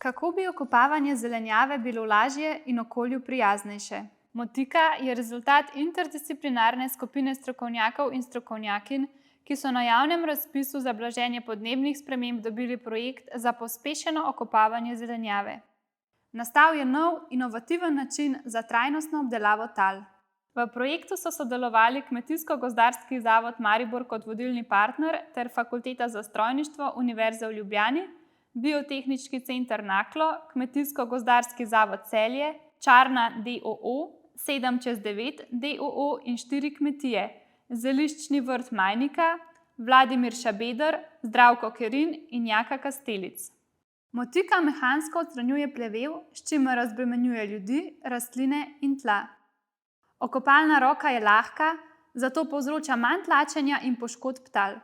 Kako bi okopavanje zelenjave bilo lažje in okolju prijaznejše? Motika je rezultat interdisciplinarne skupine strokovnjakov in strokovnjakinj, ki so na javnem razpisu za blaženje podnebnih sprememb dobili projekt za pospešeno okopavanje zelenjave. Nastal je nov, inovativen način za trajnostno obdelavo tal. V projektu so sodelovali Kmetijsko-gozdarski zavod Maribor kot vodilni partner ter Fakulteta za strojništvo Univerze v Ljubljani, Biotehnički center Naklo, Kmetijsko-gozdarski zavod Celje, Čarna d.o.o., 7/9 d.o.o. in 4 kmetije, Zeliščni vrt Majnika, Vladimir Šabeder, Zdravko Kerin in Jaka Kastelic. Motika mehansko odstranjuje plevel, s čimer razbremenjuje ljudi, rastline in tla. Okopalna roka je lahka, zato povzroča manj tlačenja in poškodb tal.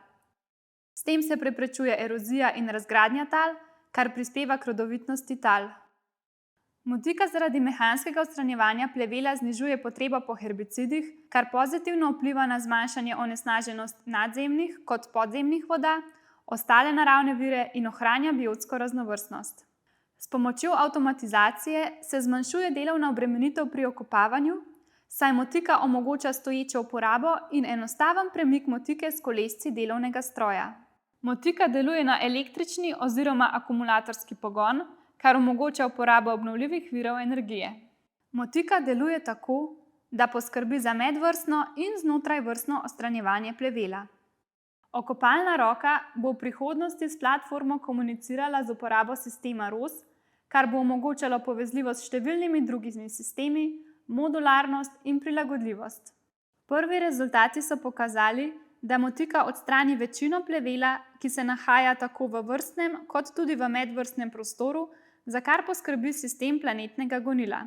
S tem se preprečuje erozija in razgradnja tal, kar prispeva k rodovitnosti tal. Motika zaradi mehanskega odstranjevanja plevela znižuje potrebo po herbicidih, kar pozitivno vpliva na zmanjšanje onesnaženosti nadzemnih kot podzemnih voda, ostale naravne vire in ohranja biotsko raznovrstnost. S pomočjo avtomatizacije se zmanjšuje delovna obremenitev pri okopavanju, saj motika omogoča stoječo uporabo in enostaven premik motike s kolesci delovnega stroja. Motika deluje na električni oziroma akumulatorski pogon, kar omogoča uporabo obnovljivih virov energije. Motika deluje tako, da poskrbi za medvrstno in znotrajvrstno odstranjevanje plevela. Okopalna roka bo v prihodnosti s platformo komunicirala z uporabo sistema ROS, kar bo omogočalo povezljivost s številnimi drugimi sistemi, modularnost in prilagodljivost. Prvi rezultati so pokazali, da motika odstrani večino plevela, ki se nahaja tako v vrstnem kot tudi v medvrstnem prostoru, za kar poskrbi sistem planetnega gonila.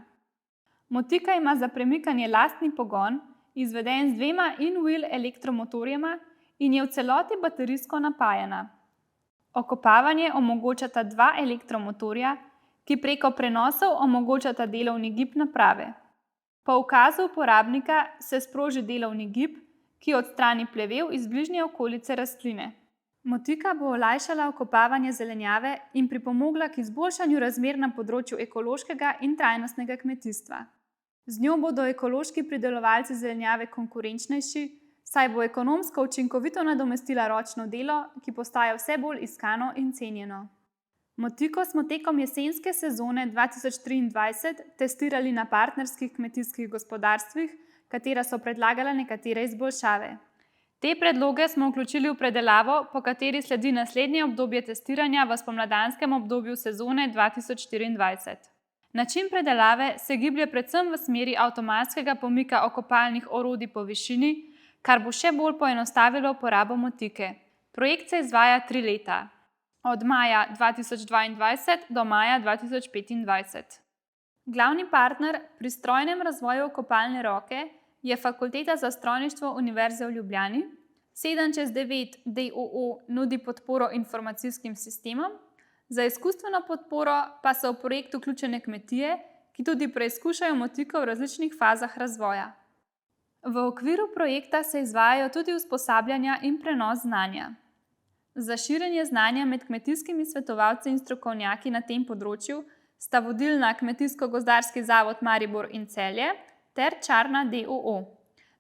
Motika ima za premikanje lastni pogon, izveden z 2 in-wheel elektromotorjema in je v celoti baterijsko napajana. Okopavanje omogočata 2 elektromotorja, ki preko prenosov omogočata delovni gib naprave. Po ukazu uporabnika se sproži delovni gib, ki odstrani plevel iz bližnje okolice rastline. Motika bo olajšala okopavanje zelenjave in pripomogla k izboljšanju razmer na področju ekološkega in trajnostnega kmetijstva. Z njo bodo ekološki pridelovalci zelenjave konkurenčnejši, saj bo ekonomsko učinkovito nadomestila ročno delo, ki postaja vse bolj iskano in cenjeno. Motiko smo tekom jesenske sezone 2023 testirali na partnerskih kmetijskih gospodarstvih, katera so predlagala nekatere izboljšave. Te predloge smo vključili v predelavo, po kateri sledi naslednje obdobje testiranja v spomladanskem obdobju sezone 2024. Način predelave se giblje predvsem v smeri avtomatskega pomika okopalnih orodij po višini, kar bo še bolj poenostavilo uporabo motike. Projekt se izvaja 3 leta. Od maja 2022 do maja 2025. Glavni partner pri strojnem razvoju okopalne roke je Fakulteta za strojništvo Univerze v Ljubljani, 7/9 d.o.o. nudi podporo informacijskim sistemom, za izkustveno podporo pa so v projekt vključene kmetije, ki tudi preizkušajo motiko v različnih fazah razvoja. V okviru projekta se izvajajo tudi usposabljanja in prenos znanja. Za širjenje znanja med kmetijskimi svetovalci in strokovnjaki na tem področju sta vodilna Kmetijsko-gozdarski zavod Maribor in Celje ter Čarna d.o.o.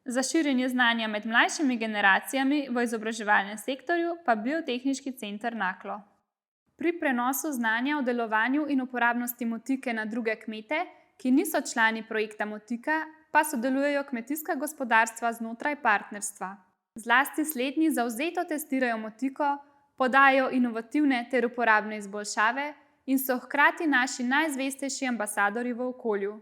Za širjenje znanja med mlajšimi generacijami v izobraževalnem sektorju pa Biotehnički center Naklo. Pri prenosu znanja o delovanju in uporabnosti motike na druge kmete, ki niso člani projekta Motika, pa sodelujejo kmetijska gospodarstva znotraj partnerstva. Zlasti slednji zavzeto testirajo motiko, podajajo inovativne ter uporabne izboljšave in so hkrati naši najzvestejši ambasadorji v okolju.